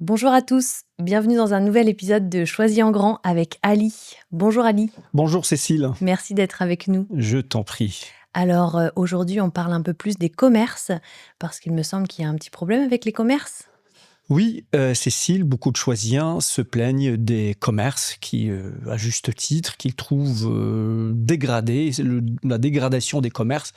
Bonjour à tous, bienvenue dans un nouvel épisode de Choisis en grand avec Ali. Bonjour Ali, Bonjour Cécile, merci d'être avec nous. je t'en prie. Alors aujourd'hui on parle un peu plus des commerces parce qu'il me semble qu'il y a un petit problème avec les commerces. Oui, Cécile, beaucoup de choisiens se plaignent des commerces qui, à juste titre, qu'ils trouvent dégradés. La dégradation des commerces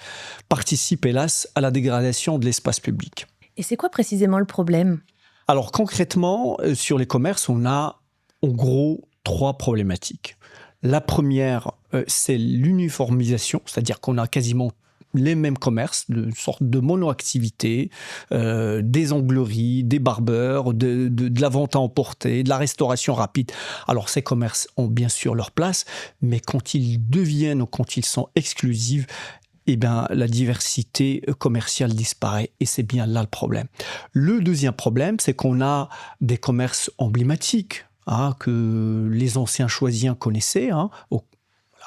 participe hélas à la dégradation de l'espace public. Et c'est quoi précisément le problème? Alors concrètement, sur les commerces, on a en gros trois problématiques. La première, c'est l'uniformisation, c'est-à-dire qu'on a quasiment les mêmes commerces, de sorte de monoactivité, des ongleries, des barbeurs, de la vente à emporter, de la restauration rapide. Alors ces commerces ont bien sûr leur place, mais quand ils deviennent ou quand ils sont exclusifs, eh bien, la diversité commerciale disparaît et c'est bien là le problème. Le deuxième problème, c'est qu'on a des commerces emblématiques que les anciens choisiens connaissaient,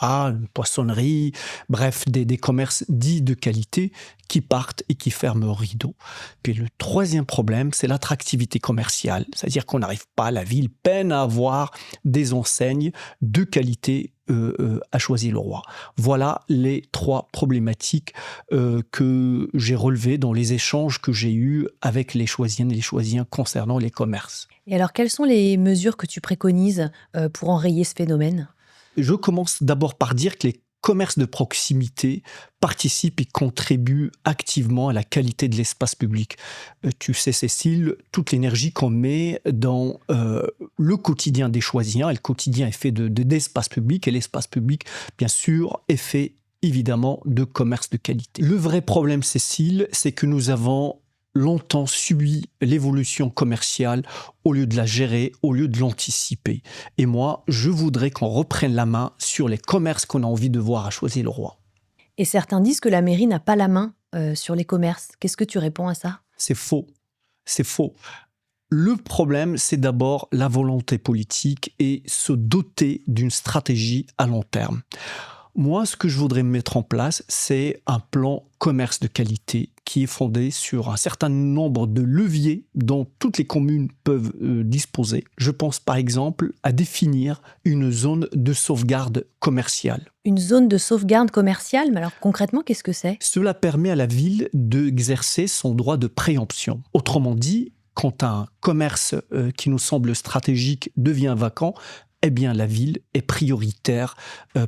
une poissonnerie, bref, des commerces dits de qualité qui partent et qui ferment au rideau. Puis le troisième problème, c'est l'attractivité commerciale, c'est-à-dire qu'on n'arrive pas, la ville peine à avoir des enseignes de qualité à Choisy-le-Roi. Voilà les trois problématiques que j'ai relevées dans les échanges que j'ai eus avec les choisiennes et les choisiens concernant les commerces. Et alors quelles sont les mesures que tu préconises pour enrayer ce phénomène? Je commence d'abord par dire que les commerces de proximité participent et contribuent activement à la qualité de l'espace public. Tu sais, Cécile, toute l'énergie qu'on met dans le quotidien des choisiens, et le quotidien est fait d'espace public, et l'espace public, bien sûr, est fait évidemment de commerce de qualité. Le vrai problème, Cécile, c'est que nous avons longtemps subi l'évolution commerciale au lieu de la gérer, au lieu de l'anticiper. Et moi, je voudrais qu'on reprenne la main sur les commerces qu'on a envie de voir à Choisy-le-Roi. Et certains disent que la mairie n'a pas la main sur les commerces. Qu'est-ce que tu réponds à ça? C'est faux. C'est faux. Le problème, c'est d'abord la volonté politique et se doter d'une stratégie à long terme. Moi, ce que je voudrais mettre en place, c'est un plan commerce de qualité qui est fondé sur un certain nombre de leviers dont toutes les communes peuvent disposer. Je pense par exemple à définir une zone de sauvegarde commerciale. Une zone de sauvegarde commerciale, mais alors concrètement qu'est-ce que c'est? Cela permet à la ville d'exercer son droit de préemption. Autrement dit, quand un commerce qui nous semble stratégique devient vacant, eh bien la ville est prioritaire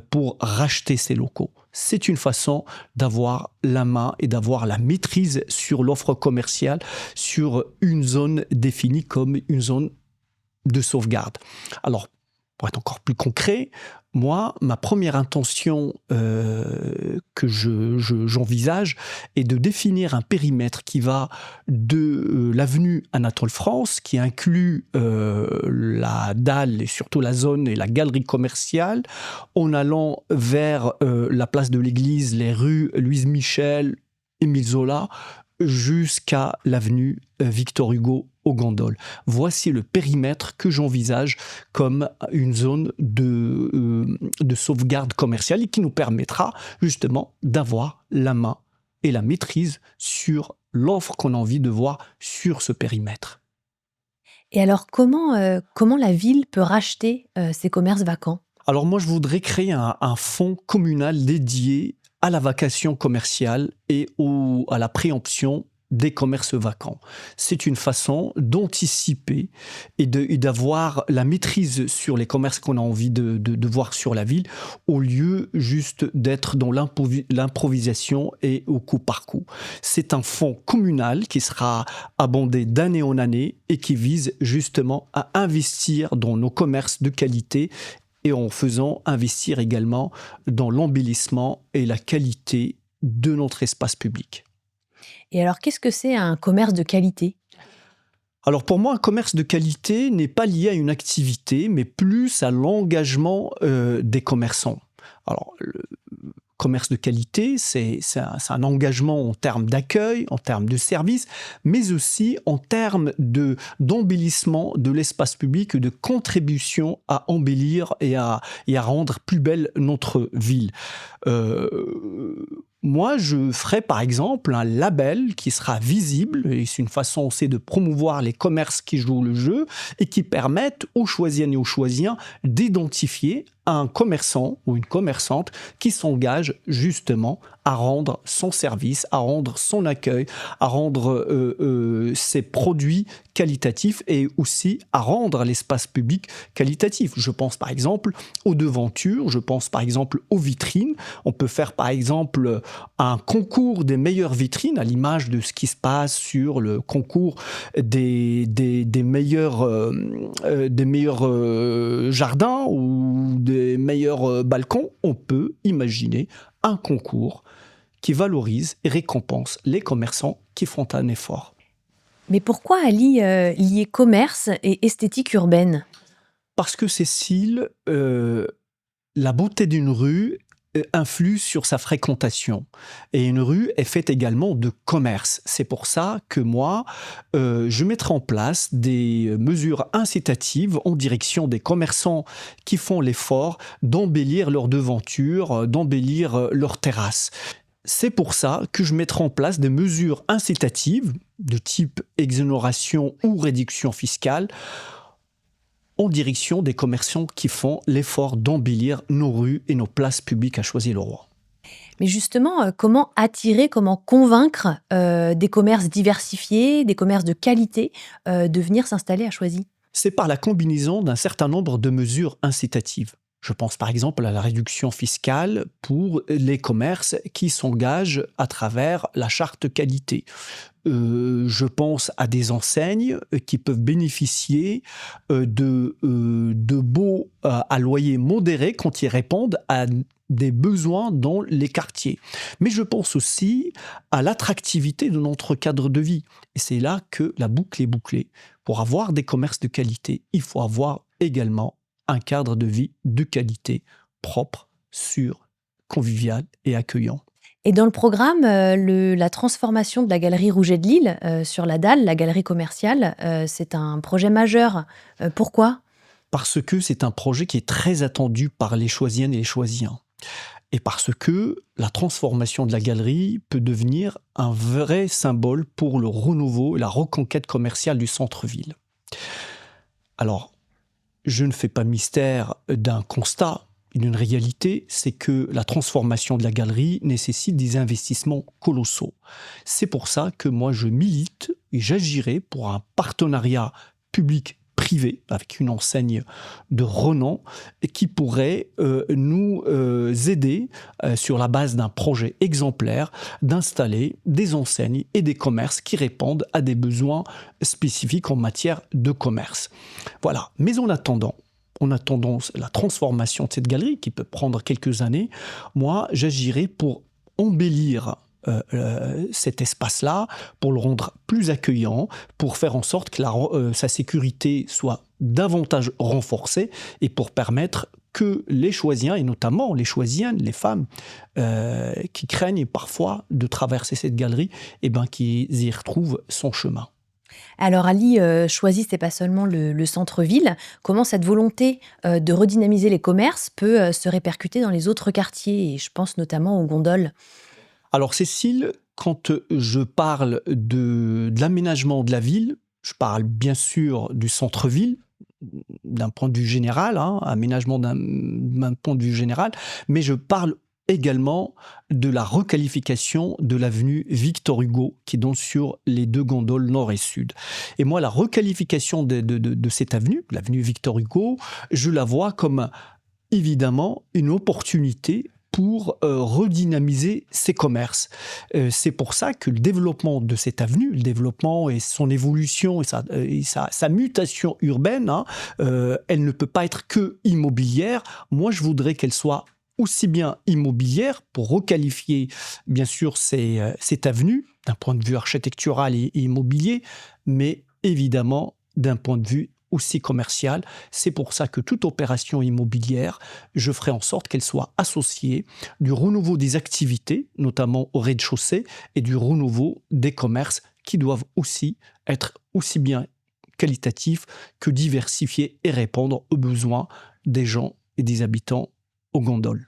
pour racheter ses locaux. C'est une façon d'avoir la main et d'avoir la maîtrise sur l'offre commerciale, sur une zone définie comme une zone de sauvegarde. Alors, pour être encore plus concret, moi, ma première intention que j'envisage est de définir un périmètre qui va de l'avenue Anatole France, qui inclut la dalle et surtout la zone et la galerie commerciale, en allant vers la place de l'église, les rues Louise Michel, Émile Zola, jusqu'à l'avenue Victor Hugo aux Gondoles. Voici le périmètre que j'envisage comme une zone de sauvegarde commerciale et qui nous permettra justement d'avoir la main et la maîtrise sur l'offre qu'on a envie de voir sur ce périmètre. Et alors comment la ville peut racheter ces commerces vacants? Alors moi, je voudrais créer un fonds communal dédié à la vacation commerciale et à la préemption des commerces vacants. C'est une façon d'anticiper et d'avoir la maîtrise sur les commerces qu'on a envie de voir sur la ville, au lieu juste d'être dans l'improvisation et au coup par coup. C'est un fonds communal qui sera abondé d'année en année et qui vise justement à investir dans nos commerces de qualité et en faisant investir également dans l'embellissement et la qualité de notre espace public. Et alors qu'est-ce que c'est un commerce de qualité? Alors pour moi, un commerce de qualité n'est pas lié à une activité, mais plus à l'engagement des commerçants. Alors, le commerce de qualité, c'est un engagement en termes d'accueil, en termes de service, mais aussi en termes d'embellissement de l'espace public, de contribution à embellir et à rendre plus belle notre ville. Euh, Moi, je ferai par exemple un label qui sera visible, et c'est une façon aussi de promouvoir les commerces qui jouent le jeu et qui permettent aux choisiennes et aux choisiens d'identifier un commerçant ou une commerçante qui s'engage justement à rendre son service, à rendre son accueil, à rendre ses produits qualitatifs et aussi à rendre l'espace public qualitatif. Je pense par exemple aux devantures, je pense par exemple aux vitrines. On peut faire par exemple un concours des meilleures vitrines, à l'image de ce qui se passe sur le concours des meilleurs jardins ou des meilleurs balcons. On peut imaginer un concours qui valorise et récompense les commerçants qui font un effort. Mais pourquoi Ali lier commerce et esthétique urbaine? Parce que Cécile, la beauté d'une rue influe sur sa fréquentation. Et une rue est faite également de commerce. C'est pour ça que moi, je mettrai en place des mesures incitatives en direction des commerçants qui font l'effort d'embellir leurs devantures, d'embellir leurs terrasses. C'est pour ça que je mettrai en place des mesures incitatives de type exonération ou réduction fiscale en direction des commerçants qui font l'effort d'embellir nos rues et nos places publiques à Choisy-le-Roi. Mais justement, comment attirer, comment convaincre des commerces diversifiés, des commerces de qualité, de venir s'installer à Choisy? C'est par la combinaison d'un certain nombre de mesures incitatives. Je pense par exemple à la réduction fiscale pour les commerces qui s'engagent à travers la charte qualité. Je pense à des enseignes qui peuvent bénéficier de baux à loyer modéré quand ils répondent à des besoins dans les quartiers. Mais je pense aussi à l'attractivité de notre cadre de vie. Et c'est là que la boucle est bouclée. Pour avoir des commerces de qualité, il faut avoir également un cadre de vie de qualité, propre, sûr, convivial et accueillant. Et dans le programme, la transformation de la galerie Rouget de Lille, sur la dalle, la galerie commerciale, c'est un projet majeur. Pourquoi? Parce que c'est un projet qui est très attendu par les Choisiennes et les Choisiens. Et parce que la transformation de la galerie peut devenir un vrai symbole pour le renouveau et la reconquête commerciale du centre-ville. Alors, je ne fais pas mystère d'un constat, d'une réalité, c'est que la transformation de la galerie nécessite des investissements colossaux. C'est pour ça que moi je milite et j'agirai pour un partenariat public-privé avec une enseigne de renom qui pourrait nous aider sur la base d'un projet exemplaire d'installer des enseignes et des commerces qui répondent à des besoins spécifiques en matière de commerce. Voilà. Mais en attendant la transformation de cette galerie, qui peut prendre quelques années, moi, j'agirai pour embellir cet espace-là, pour le rendre plus accueillant, pour faire en sorte que sa sécurité soit davantage renforcée et pour permettre que les Choisiens, et notamment les Choisiennes, les femmes qui craignent parfois de traverser cette galerie, qu'ils y retrouvent son chemin. Alors Ali, Choisy, c'est pas seulement le centre-ville. Comment cette volonté, de redynamiser les commerces peut, se répercuter dans les autres quartiers? Et je pense notamment aux gondoles. Alors Cécile, quand je parle de l'aménagement de la ville, je parle bien sûr du centre-ville, d'un point de vue général, aménagement d'un point de vue général, mais je parle également de la requalification de l'avenue Victor Hugo qui donne sur les deux gondoles nord et sud. Et moi, la requalification de cette avenue, l'avenue Victor Hugo, je la vois comme évidemment une opportunité pour redynamiser ces commerces. C'est pour ça que le développement de cette avenue, le développement et son évolution et sa mutation urbaine, elle ne peut pas être que immobilière. Moi, je voudrais qu'elle soit aussi bien immobilière pour requalifier bien sûr cette avenue d'un point de vue architectural et immobilier, mais évidemment d'un point de vue aussi commercial. C'est pour ça que toute opération immobilière, je ferai en sorte qu'elle soit associée du renouveau des activités, notamment au rez-de-chaussée, et du renouveau des commerces qui doivent aussi être aussi bien qualitatifs que diversifiés et répondre aux besoins des gens et des habitants aux gondoles.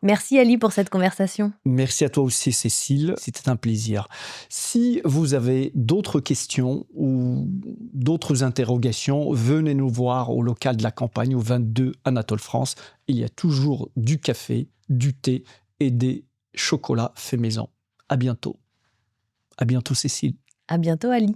Merci Ali pour cette conversation. Merci à toi aussi, Cécile. C'était un plaisir. Si vous avez d'autres questions ou d'autres interrogations, venez nous voir au local de la campagne, au 22 Anatole France. Il y a toujours du café, du thé et des chocolats faits maison. À bientôt. À bientôt, Cécile. À bientôt Ali.